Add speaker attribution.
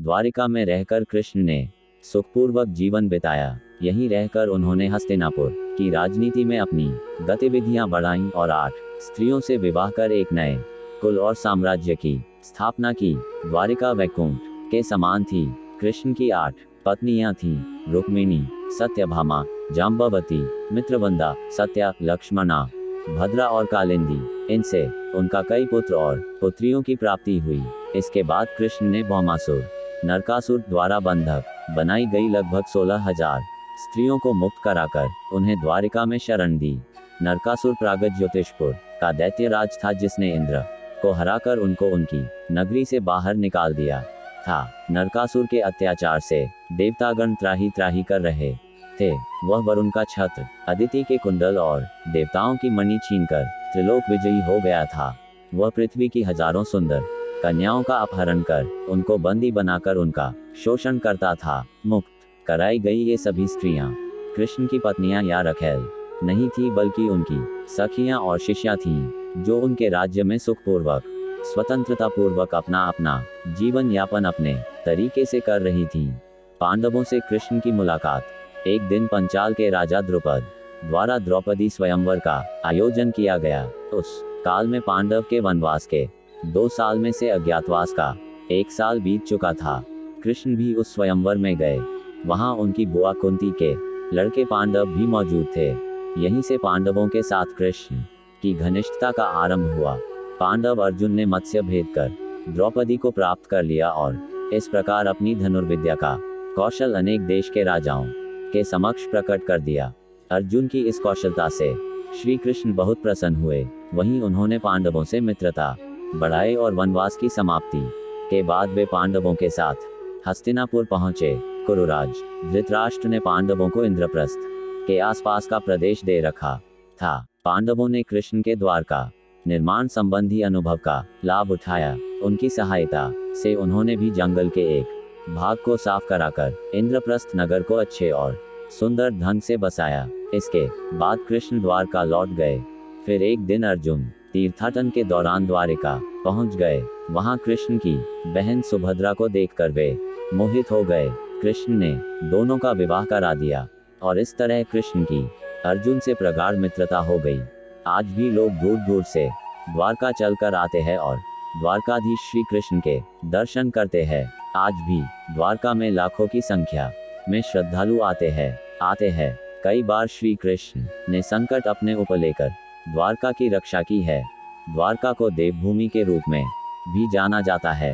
Speaker 1: द्वारिका में रहकर कृष्ण ने सुखपूर्वक जीवन बिताया। यहीं रहकर उन्होंने हस्तिनापुर की राजनीति में अपनी गतिविधियां बढ़ाईं और 8 स्त्रियों से विवाह कर एक नए कुल और साम्राज्य की स्थापना की। द्वारिका वैकुंठ के समान थी। कृष्ण की 8 पत्नियां थीं, रुक्मिणी, सत्यभामा, जाम्बवती, मित्रवंदा, सत्या, लक्ष्मणा, भद्रा और कालिंदी। इनसे उनका कई पुत्र और पुत्रियों की प्राप्ति हुई। इसके बाद कृष्ण ने भौमासुर, नरकासुर द्वारा बंधक बनाई गई लगभग 16,000 स्त्रियों को मुक्त कराकर उन्हें द्वारिका में शरण दी। नरकासुर प्रागज्योतिषपुर का दैत्य राज था जिसने इंद्र को हराकर उनको उनकी नगरी से बाहर निकाल दिया था। नरकासुर के अत्याचार से देवतागण त्राही त्राही कर रहे थे। वह वरुण का छत्र, अदिति के कुंडल और देवताओं की मणि छीनकर त्रिलोक विजयी हो गया था। वह पृथ्वी की हजारों सुंदर कन्याओं का अपहरण कर उनको बंदी बनाकर उनका शोषण करता था। मुक्त कराई गई ये सभी स्त्रियां कृष्ण की पत्नियां या रखेल नहीं थी, बल्कि उनकी सखियां और शिष्या थीं, जो उनके राज्य में सुखपूर्वक स्वतंत्रता पूर्वक अपना अपना जीवन यापन अपने तरीके से कर रही थीं। पांडवों से कृष्ण की मुलाकात। एक दिन पंचाल के राजा द्रुपद द्वारा द्रौपदी स्वयंवर का आयोजन किया गया। उस काल में पांडव के वनवास के 2 साल में से अज्ञातवास का 1 साल बीत चुका था। कृष्ण भी उस स्वयंवर में गए। वहां उनकी बुआ कुंती के लड़के पांडव भी मौजूद थे। यहीं से पांडवों के साथ कृष्ण की घनिष्ठता का आरंभ हुआ। पांडव अर्जुन ने मत्स्य भेद कर द्रौपदी को प्राप्त कर लिया और इस प्रकार अपनी धनुर्विद्या का कौशल अनेक देश के राजाओं के समक्ष प्रकट कर दिया। अर्जुन की इस कौशलता से श्री कृष्ण बहुत प्रसन्न हुए। वहीं उन्होंने पांडवों से मित्रता बढ़ाई और वनवास की समाप्ति के बाद वे पांडवों के साथ हस्तिनापुर पहुंचे। कुरुराज धृतराष्ट्र ने पांडवों को इंद्रप्रस्थ के आसपास का प्रदेश दे रखा था। पांडवों ने कृष्ण के द्वारका निर्माण संबंधी अनुभव का लाभ उठाया। उनकी सहायता से उन्होंने भी जंगल के एक भाग को साफ कराकर इंद्रप्रस्थ नगर को अच्छे और सुंदर ढंग से बसाया। इसके बाद कृष्ण द्वारका लौट गए। फिर एक दिन अर्जुन तीर्थाटन के दौरान द्वारिका पहुंच गए। वहां कृष्ण की बहन सुभद्रा को देखकर वे मोहित हो गए। कृष्ण ने दोनों का विवाह करा दिया और इस तरह कृष्ण की अर्जुन से प्रगाढ़ मित्रता हो गई। आज भी लोग दूर दूर से द्वारका चलकर आते हैं और द्वारकाधीश श्री कृष्ण के दर्शन करते हैं। आज भी द्वारका में लाखों की संख्या में श्रद्धालु आते हैं। कई बार श्री कृष्ण ने संकट अपने ऊपर लेकर द्वारका की रक्षा की है। द्वारका को देवभूमि के रूप में भी जाना जाता है।